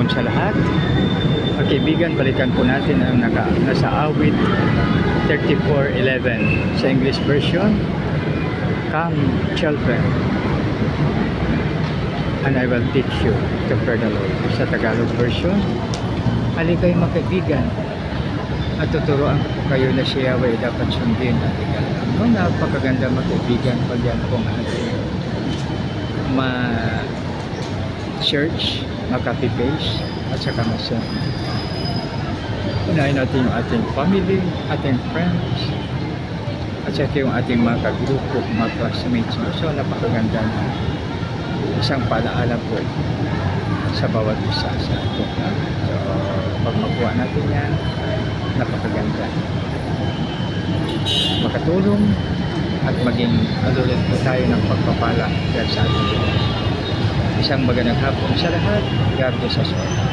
hapon sa lahat. Kaibigan, balikan po natin ang nasa awit 34:11 sa English version. Come, children, and I will teach you to fear the Lord. Sa Tagalog version, halika mga kaibigan, at tuturuan ko kayo na si Yahweh dapat sundin. Ang napakaganda mga kaibigan pag yan pong ating ma-search, ma-copy-paste, at saka ma-send. Unahin natin yung ating family, ating friends, at saka yung ating mga kagrupo, mga classmates. So napakaganda na isang palaala po sa bawat isa sa atin. So pag makuha natin yan, napakaganda. Makatulong at maging alulit po tayo ng pagpapala dahil sa atin. Isang magandang hapon sa lahat. God bless us all.